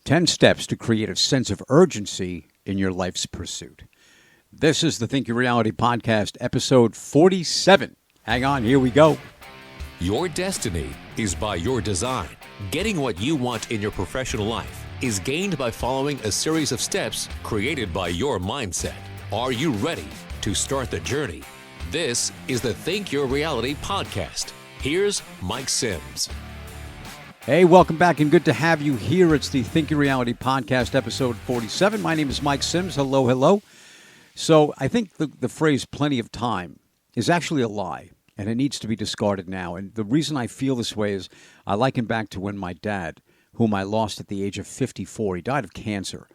10 steps to create a sense of urgency in your life's pursuit. This is the Think Your Reality podcast, episode 47. Hang on, here we go. Your destiny is by your design. Getting what you want in your professional life is gained by following a series of steps created by your mindset. Are you ready to start the journey? This is the Think Your Reality podcast. Here's Mike Sims. Hey, welcome back and good to have you here. It's the Think Your Reality podcast, episode 47. My name is Mike Sims. Hello, hello. So I think the phrase plenty of time is actually a lie, and it needs to be discarded now. And the reason I feel this way is I liken back to when my dad, whom I lost at the age of 54, he died of cancer.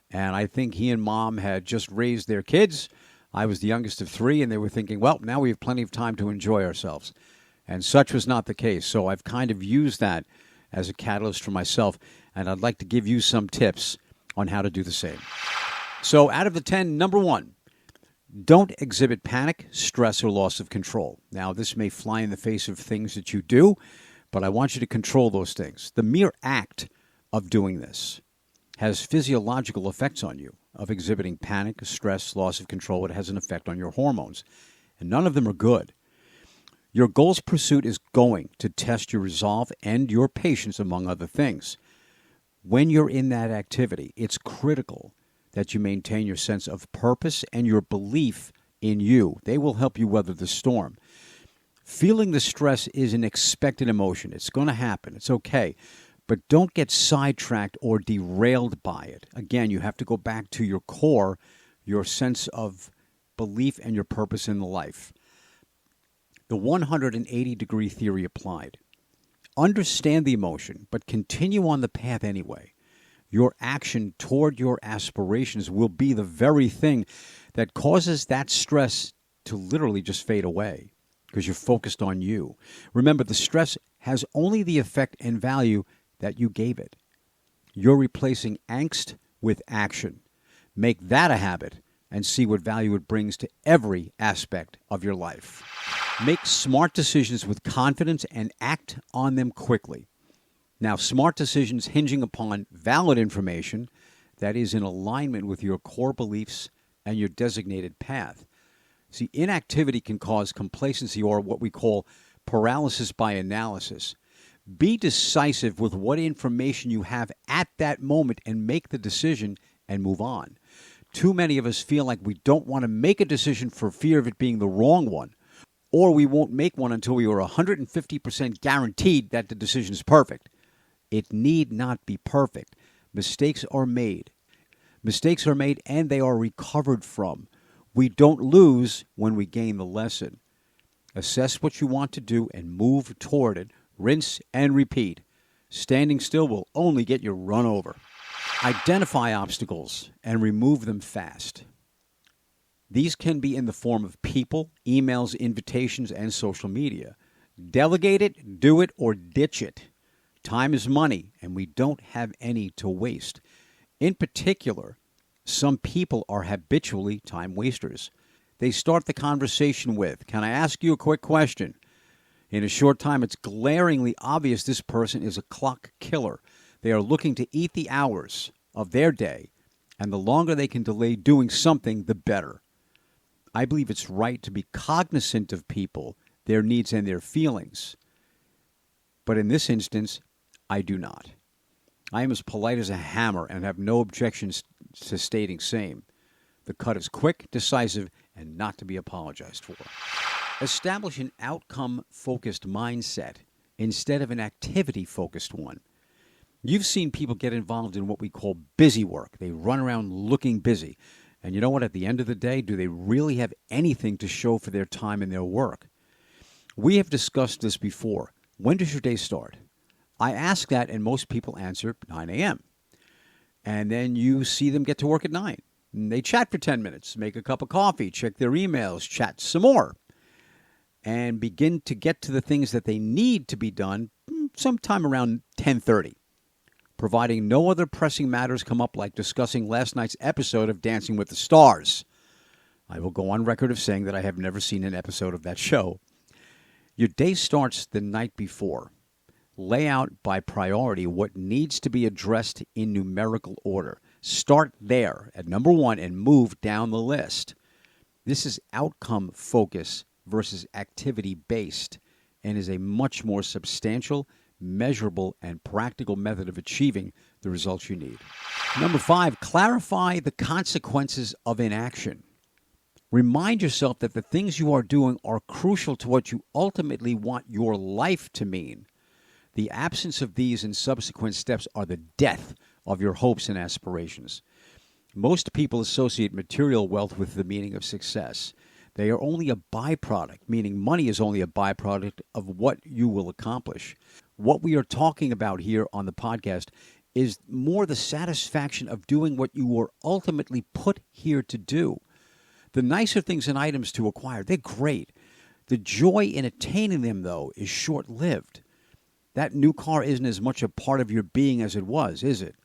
And I think he and mom had just raised their kids. I was the youngest of three, and they were thinking, well, now we have plenty of time to enjoy ourselves. And such was not the case. So I've kind of used that as a catalyst for myself, and I'd like to give you some tips on how to do the same. So out of the 10, number 1, don't exhibit panic, stress, or loss of control. Now, this may fly in the face of things that you do, but I want you to control those things. The mere act of doing this has physiological effects on you, of exhibiting panic, stress, loss of control. It has an effect on your hormones, and none of them are good. Your goals pursuit is going to test your resolve and your patience, among other things. When you're in that activity, it's critical that you maintain your sense of purpose and your belief in you. They will help you weather the storm. Feeling the stress is an expected emotion. It's going to happen. It's okay. But don't get sidetracked or derailed by it. Again, you have to go back to your core, your sense of belief and your purpose in the life. The 180-degree theory applied. Understand the emotion, but continue on the path anyway. Your action toward your aspirations will be the very thing that causes that stress to literally just fade away because you're focused on you. Remember, the stress has only the effect and value that you gave it. You're replacing angst with action. Make that a habit and see what value it brings to every aspect of your life. Make smart decisions with confidence and act on them quickly. Now, smart decisions hinging upon valid information that is in alignment with your core beliefs and your designated path. See, inactivity can cause complacency or what we call paralysis by analysis. Be decisive with what information you have at that moment and make the decision and move on. Too many of us feel like we don't want to make a decision for fear of it being the wrong one, or we won't make one until we are 150% guaranteed that the decision is perfect. It need not be perfect. Mistakes are made. Mistakes are made and they are recovered from. We don't lose when we gain the lesson. Assess what you want to do and move toward it. Rinse and repeat. Standing still will only get you run over. Identify obstacles and remove them fast. These can be in the form of people, emails, invitations, and social media. Delegate it, do it, or ditch it. Time is money, and we don't have any to waste. In particular, some people are habitually time wasters. They start the conversation with, "Can I ask you a quick question?" In a short time, it's glaringly obvious this person is a clock killer. They are looking to eat the hours of their day, and the longer they can delay doing something, the better. I believe it's right to be cognizant of people, their needs, and their feelings. But in this instance, I do not. I am as polite as a hammer and have no objections to stating same. The cut is quick, decisive, and not to be apologized for. Establish an outcome-focused mindset instead of an activity-focused one. You've seen people get involved in what we call busy work. They run around looking busy. And you know what? At the end of the day, do they really have anything to show for their time and their work? We have discussed this before. When does your day start? I ask that, and most people answer 9 a.m. And then you see them get to work at 9. And they chat for 10 minutes, make a cup of coffee, check their emails, chat some more, and begin to get to the things that they need to be done sometime around 10:30. Providing no other pressing matters come up like discussing last night's episode of Dancing with the Stars. I will go on record of saying that I have never seen an episode of that show. Your day starts the night before. Lay out by priority what needs to be addressed in numerical order. Start there at number 1 and move down the list. This is outcome focus versus activity based and is a much more substantial, measurable, and practical method of achieving the results you need. Number 5, clarify the consequences of inaction. Remind yourself that the things you are doing are crucial to what you ultimately want your life to mean. The absence of these and subsequent steps are the death of your hopes and aspirations. Most people associate material wealth with the meaning of success. They are only a byproduct, meaning money is only a byproduct of what you will accomplish. What we are talking about here on the podcast is more the satisfaction of doing what you were ultimately put here to do. The nicer things and items to acquire, they're great. The joy in attaining them, though, is short-lived. That new car isn't as much a part of your being as it was, is it?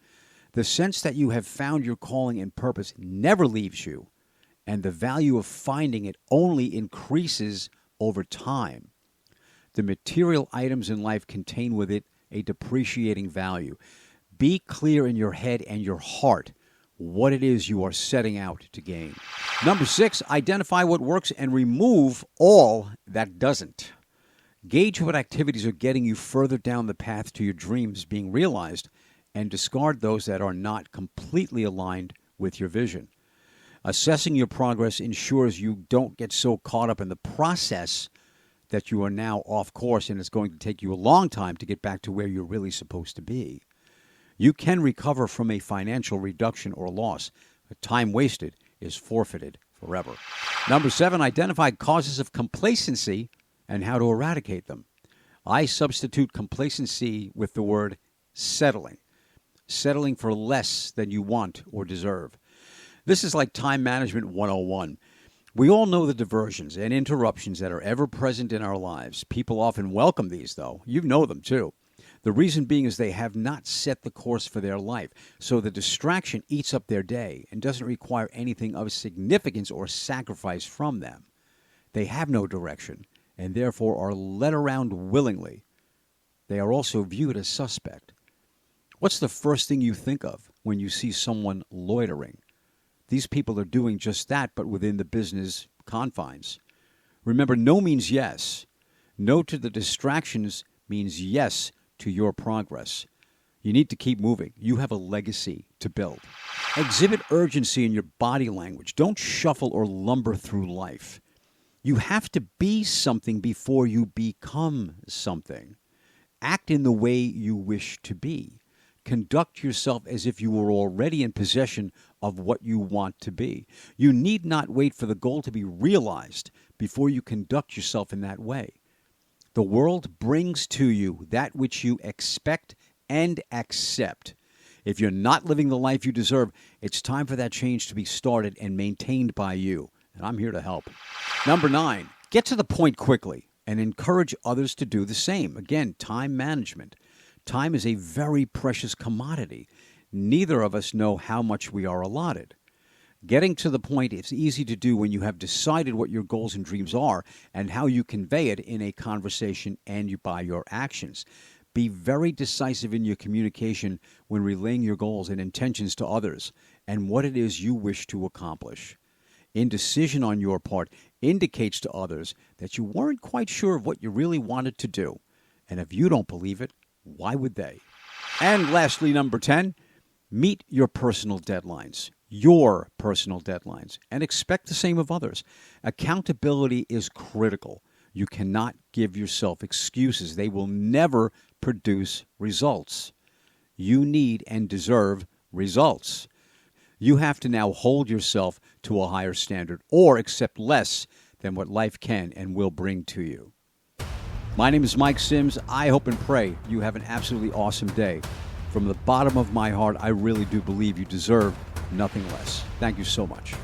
The sense that you have found your calling and purpose never leaves you, and the value of finding it only increases over time. The material items in life contain with it a depreciating value. Be clear in your head and your heart what it is you are setting out to gain. Number 6, identify what works and remove all that doesn't. Gauge what activities are getting you further down the path to your dreams being realized and discard those that are not completely aligned with your vision. Assessing your progress ensures you don't get so caught up in the process that you are now off course and it's going to take you a long time to get back to where you're really supposed to be. You can recover from a financial reduction or loss, but time wasted is forfeited forever. Number 7, identify causes of complacency and how to eradicate them. I substitute complacency with the word settling. Settling for less than you want or deserve. This is like time management 101. We all know the diversions and interruptions that are ever present in our lives. People often welcome these, though. You know them, too. The reason being is they have not set the course for their life, so the distraction eats up their day and doesn't require anything of significance or sacrifice from them. They have no direction and therefore are led around willingly. They are also viewed as suspect. What's the first thing you think of when you see someone loitering? These people are doing just that, but within the business confines. Remember, no means yes. No to the distractions means yes to your progress. You need to keep moving. You have a legacy to build. Exhibit urgency in your body language. Don't shuffle or lumber through life. You have to be something before you become something. Act in the way you wish to be. Conduct yourself as if you were already in possession of what you want to be. You need not wait for the goal to be realized before you conduct yourself in that way. The world brings to you that which you expect and accept. If you're not living the life you deserve, it's time for that change to be started and maintained by you. And I'm here to help. Number 9, get to the point quickly and encourage others to do the same. Again, time management. Time is a very precious commodity. Neither of us know how much we are allotted. Getting to the point is easy to do when you have decided what your goals and dreams are and how you convey it in a conversation and by your actions. Be very decisive in your communication when relaying your goals and intentions to others and what it is you wish to accomplish. Indecision on your part indicates to others that you weren't quite sure of what you really wanted to do. And if you don't believe it, why would they? And lastly, number 10, meet your personal deadlines. Your personal deadlines. And expect the same of others. Accountability is critical. You cannot give yourself excuses. They will never produce results. You need and deserve results. You have to now hold yourself to a higher standard or accept less than what life can and will bring to you. My name is Mike Sims. I hope and pray you have an absolutely awesome day. From the bottom of my heart, I really do believe you deserve nothing less. Thank you so much.